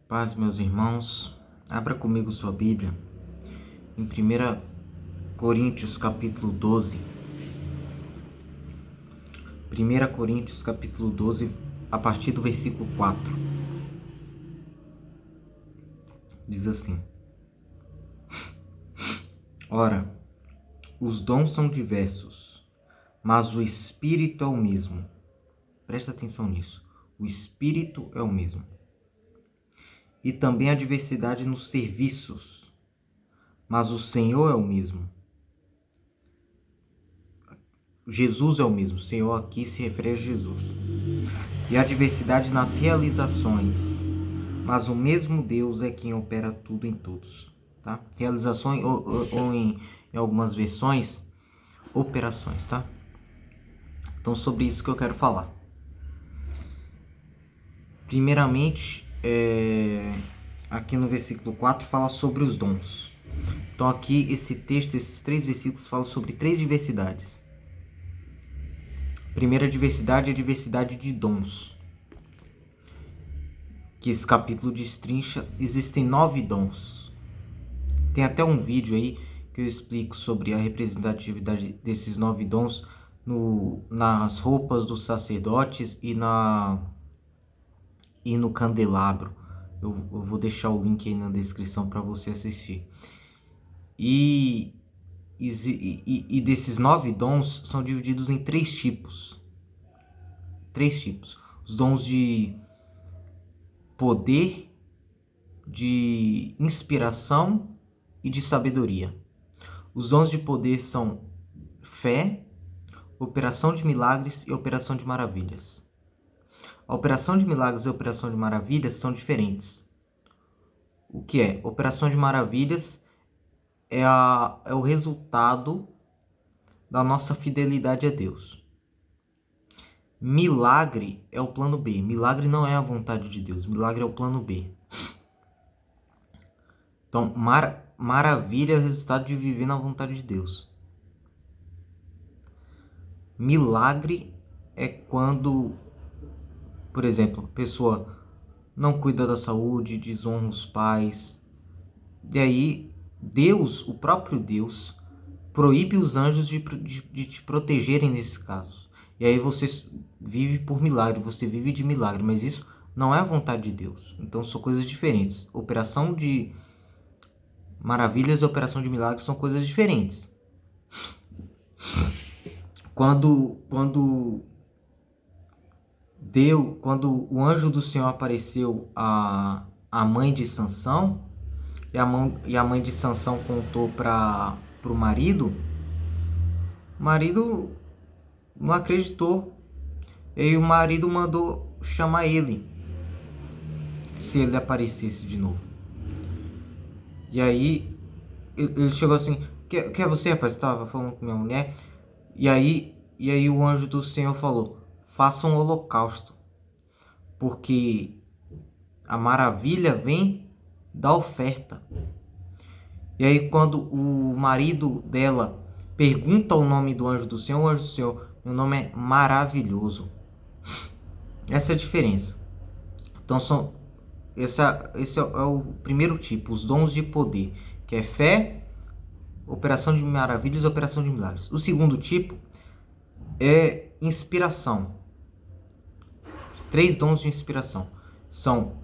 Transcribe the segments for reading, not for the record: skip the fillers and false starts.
Paz, meus irmãos, abra comigo sua Bíblia em 1 Coríntios capítulo 12. 1 Coríntios capítulo 12, a partir do versículo 4. Diz assim: Ora, os dons são diversos, mas o Espírito é o mesmo. Presta atenção nisso. O Espírito é o mesmo. E também há diversidade nos serviços, mas o Senhor é o mesmo. Jesus é o mesmo. O Senhor aqui se refere a Jesus. E há diversidade nas realizações, mas o mesmo Deus é quem opera tudo em todos. Tá? Realizações, ou em algumas versões, operações. Tá? Então, sobre isso que eu quero falar. Primeiramente, aqui no versículo 4 fala sobre os dons. Então aqui esse texto, esses 3 versículos falam sobre 3 diversidades. Primeira diversidade é a diversidade de dons, que esse capítulo destrincha. Existem 9 dons. Tem até um vídeo aí que eu explico sobre a representatividade desses 9 dons nas roupas dos sacerdotes e no candelabro. Eu vou deixar o link aí na descrição para você assistir. E desses 9 dons são divididos em 3 tipos. 3 tipos. Os dons de poder, de inspiração e de sabedoria. Os dons de poder são fé, operação de milagres e operação de maravilhas. A operação de milagres e a operação de maravilhas são diferentes. O que é? Operação de maravilhas é o resultado da nossa fidelidade a Deus. Milagre é o plano B. Milagre não é a vontade de Deus. Milagre é o plano B. Então, maravilha é o resultado de viver na vontade de Deus. Milagre é quando, por exemplo, a pessoa não cuida da saúde, desonra os pais. E aí, Deus, o próprio Deus, proíbe os anjos de te protegerem nesses casos. E aí você vive por milagre, você vive de milagre, mas isso não é a vontade de Deus. Então são coisas diferentes. Operação de maravilhas e operação de milagres são coisas diferentes. Quando o anjo do Senhor apareceu a mãe de Sansão, e a mãe de Sansão contou para o marido não acreditou. E aí o marido mandou chamar ele, se ele aparecesse de novo. E aí ele chegou assim: que é você, rapaz? Estava falando com minha mulher. E aí o anjo do Senhor falou: faça um holocausto, porque a maravilha vem da oferta. E aí quando o marido dela pergunta o nome do anjo do Senhor, o anjo do Senhor: meu nome é maravilhoso. Essa é a diferença. Então esse é o primeiro tipo, os dons de poder, que é fé, operação de maravilhas e operação de milagres. O segundo tipo é inspiração. 3 dons de inspiração são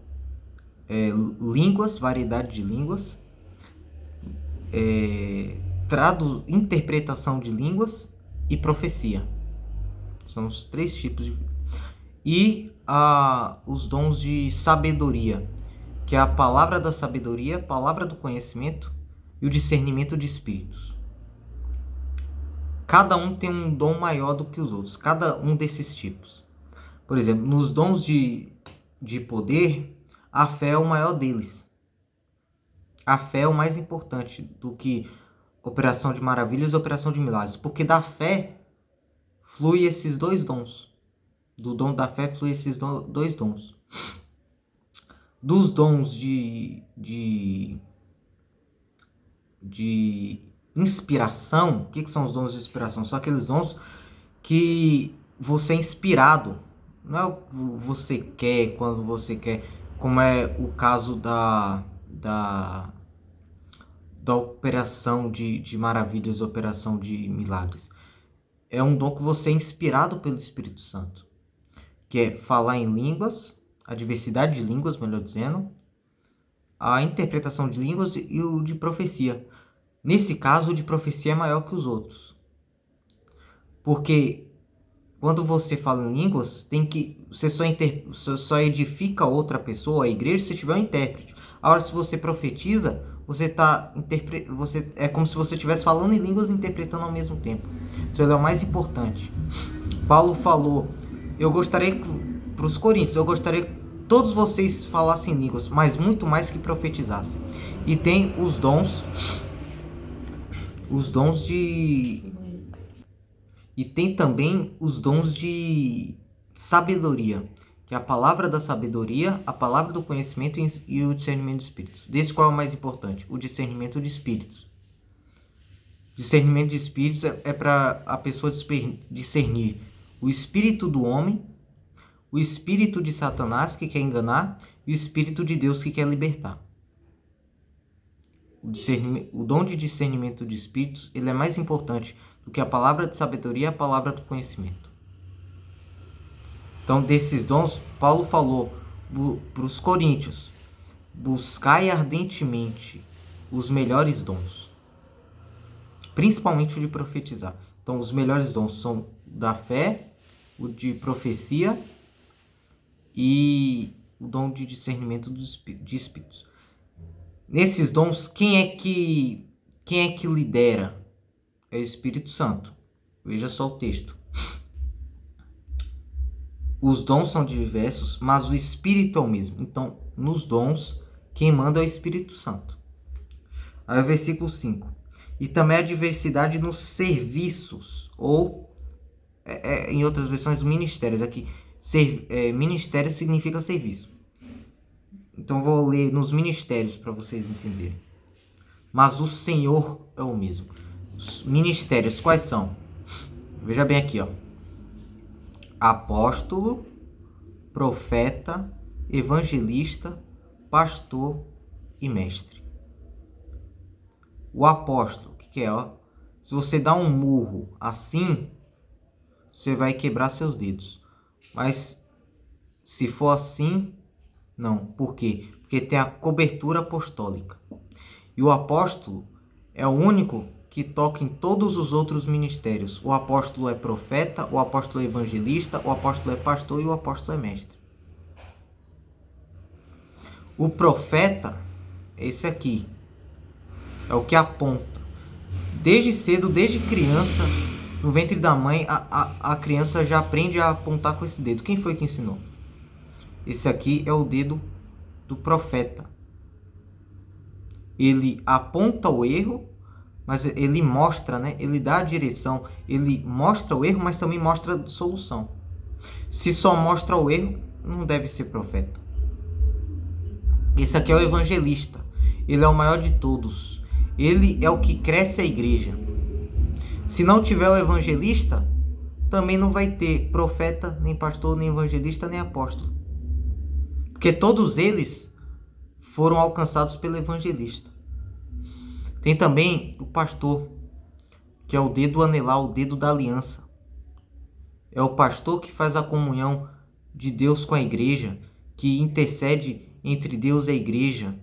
línguas, variedade de línguas, interpretação de línguas e profecia. São os 3 tipos e os dons de sabedoria, que é a palavra da sabedoria, a palavra do conhecimento e o discernimento de espíritos. Cada um tem um dom maior do que os outros, cada um desses tipos. Por exemplo, nos dons de poder, a fé é o maior deles. A fé é o mais importante do que operação de maravilhas e operação de milagres, porque da fé flui esses 2 dons. Do dom da fé flui esses 2 dons. Dos dons de inspiração, o que são os dons de inspiração? São aqueles dons que você é inspirado. Não é o que você quer, quando você quer. como é o caso da operação de maravilhas, operação de milagres. É um dom que você é inspirado pelo Espírito Santo, que é falar em línguas, a diversidade de línguas, melhor dizendo, a interpretação de línguas e o de profecia. Nesse caso, o de profecia é maior que os outros. Porque quando você fala em línguas, você só edifica outra pessoa, a igreja, se tiver um intérprete. Agora, se você profetiza, é como se você estivesse falando em línguas e interpretando ao mesmo tempo. Então, ele é o mais importante. Paulo falou, para os coríntios, eu gostaria que todos vocês falassem línguas, mas muito mais que profetizassem. E tem os dons de... E tem também os dons de sabedoria, que é a palavra da sabedoria, a palavra do conhecimento e o discernimento de espíritos. Desse qual é o mais importante? O discernimento de espíritos. Discernimento de espíritos é para a pessoa discernir o espírito do homem, o espírito de Satanás, que quer enganar, e o espírito de Deus, que quer libertar. O dom de discernimento de espíritos, ele é mais importante do que a palavra de sabedoria e a palavra do conhecimento. Então, desses dons, Paulo falou para os coríntios: buscai ardentemente os melhores dons, principalmente o de profetizar. Então, os melhores dons são da fé, o de profecia e o dom de discernimento de espíritos. Nesses dons, quem é que lidera? É o Espírito Santo. Veja só o texto. Os dons são diversos, mas o Espírito é o mesmo. Então, nos dons, quem manda é o Espírito Santo. Aí o versículo 5. E também a diversidade nos serviços, ou, em outras versões, ministérios. Aqui, ministério significa serviço. Então, vou ler nos ministérios para vocês entenderem. Mas o Senhor é o mesmo. Os ministérios, quais são? Veja bem aqui, ó. Apóstolo, profeta, evangelista, pastor e mestre. O apóstolo, o que é? Ó? Se você dá um murro assim, você vai quebrar seus dedos. Mas se for assim, não. Por quê? Porque tem a cobertura apostólica. E o apóstolo é o único que toca em todos os outros ministérios. O apóstolo é profeta, o apóstolo é evangelista, o apóstolo é pastor e o apóstolo é mestre. O profeta é esse aqui. É o que aponta. Desde cedo, desde criança, no ventre da mãe, a criança já aprende a apontar com esse dedo. Quem foi que ensinou? Esse aqui é o dedo do profeta. Ele aponta o erro, mas ele mostra, né? Ele dá a direção, ele mostra o erro, mas também mostra a solução. Se só mostra o erro, não deve ser profeta. Esse aqui é o evangelista. Ele é o maior de todos. Ele é o que cresce a igreja. Se não tiver o evangelista, também não vai ter profeta, nem pastor, nem evangelista, nem apóstolo. Porque todos eles foram alcançados pelo evangelista. Tem também o pastor, que é o dedo anelar, o dedo da aliança. É o pastor que faz a comunhão de Deus com a igreja, que intercede entre Deus e a igreja,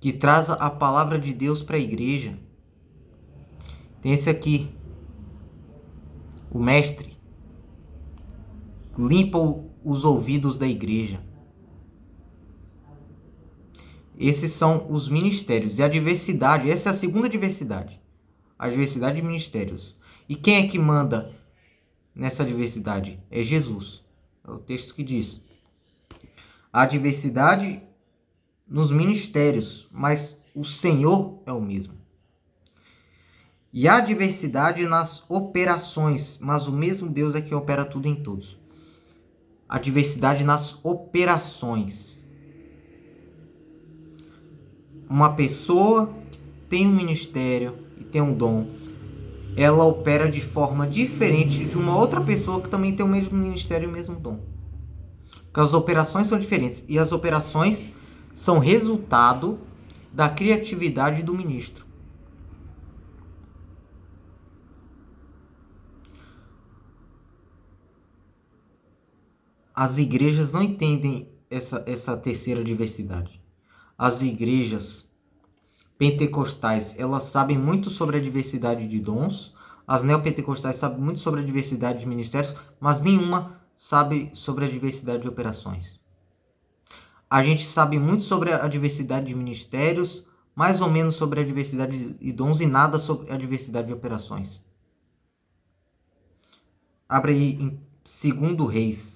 que traz a palavra de Deus para a igreja. Tem esse aqui, o mestre, limpa os ouvidos da igreja. Esses são os ministérios. E a diversidade, essa é a segunda diversidade. A diversidade de ministérios. E quem é que manda nessa diversidade? É Jesus. É o texto que diz. Há diversidade nos ministérios, mas o Senhor é o mesmo. E há diversidade nas operações, mas o mesmo Deus é que opera tudo em todos. A diversidade nas operações. Uma pessoa que tem um ministério e tem um dom, ela opera de forma diferente de uma outra pessoa que também tem o mesmo ministério e o mesmo dom. Porque as operações são diferentes. E as operações são resultado da criatividade do ministro. As igrejas não entendem essa terceira diversidade. As igrejas pentecostais, elas sabem muito sobre a diversidade de dons. As neopentecostais sabem muito sobre a diversidade de ministérios, mas nenhuma sabe sobre a diversidade de operações. A gente sabe muito sobre a diversidade de ministérios, mais ou menos sobre a diversidade de dons e nada sobre a diversidade de operações. Abre aí em 2 Reis.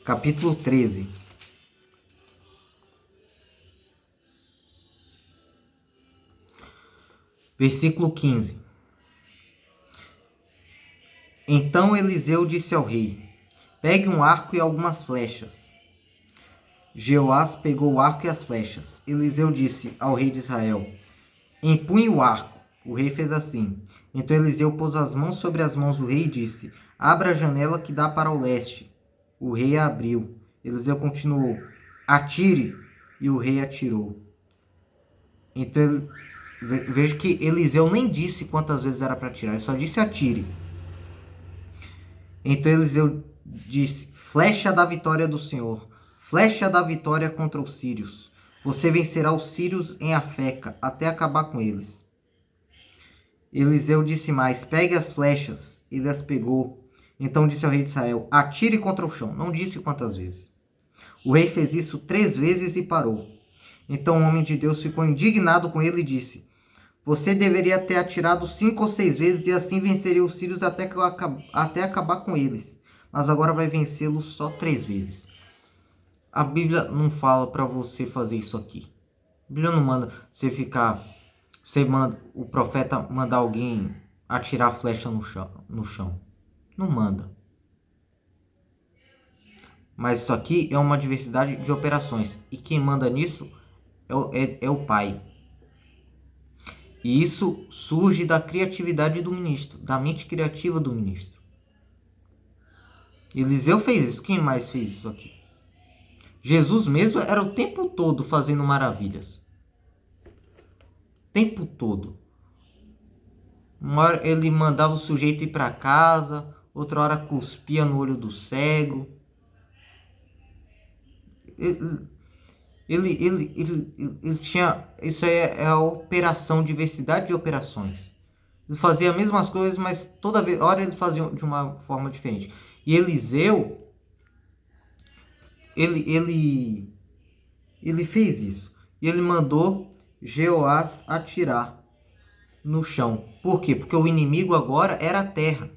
Capítulo 13. Versículo 15. Então Eliseu disse ao rei: pegue um arco e algumas flechas. Jeoás pegou o arco e as flechas. Eliseu disse ao rei de Israel: empunhe o arco. O rei fez assim. Então Eliseu pôs as mãos sobre as mãos do rei e disse: abra a janela que dá para o leste. O rei a abriu. Eliseu continuou: atire. E o rei atirou. Então veja que Eliseu nem disse quantas vezes era para atirar, ele só disse atire. Então Eliseu disse: flecha da vitória do Senhor, flecha da vitória contra os sírios. Você vencerá os sírios em Afeca, até acabar com eles. Eliseu disse mais: pegue as flechas. Ele as pegou. Então disse ao rei de Israel: atire contra o chão. Não disse quantas vezes. O rei fez isso 3 vezes e parou. Então o homem de Deus ficou indignado com ele e disse: você deveria ter atirado 5 ou 6 vezes e assim venceria os sírios até acabar com eles. Mas agora vai vencê-los só 3 vezes. A Bíblia não fala para você fazer isso aqui. A Bíblia não manda você ficar... o profeta mandar alguém atirar a flecha no chão. Não manda. Mas isso aqui é uma diversidade de operações. E quem manda nisso é o Pai. E isso surge da criatividade do ministro, da mente criativa do ministro. Eliseu fez isso. Quem mais fez isso aqui? Jesus mesmo era o tempo todo fazendo maravilhas. O tempo todo. Uma hora ele mandava o sujeito ir para casa, outra hora cuspia no olho do cego. Ele tinha... Isso aí é a operação, diversidade de operações. Ele fazia as mesmas coisas, mas toda hora ele fazia de uma forma diferente. E Eliseu, ele fez isso. E ele mandou Jeoás atirar no chão. Por quê? Porque o inimigo agora era a terra.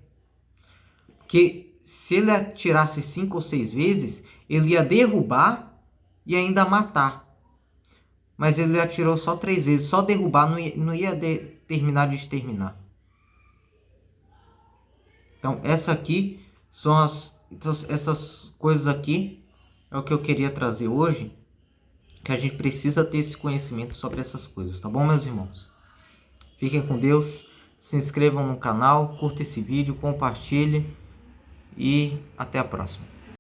Porque se ele atirasse 5 ou 6 vezes, ele ia derrubar e ainda matar. Mas ele atirou só 3 vezes. Só derrubar não ia terminar de exterminar. Então essas coisas aqui é o que eu queria trazer hoje, que a gente precisa ter esse conhecimento sobre essas coisas, tá bom, meus irmãos? Fiquem com Deus, se inscrevam no canal, curta esse vídeo, compartilhe e até a próxima.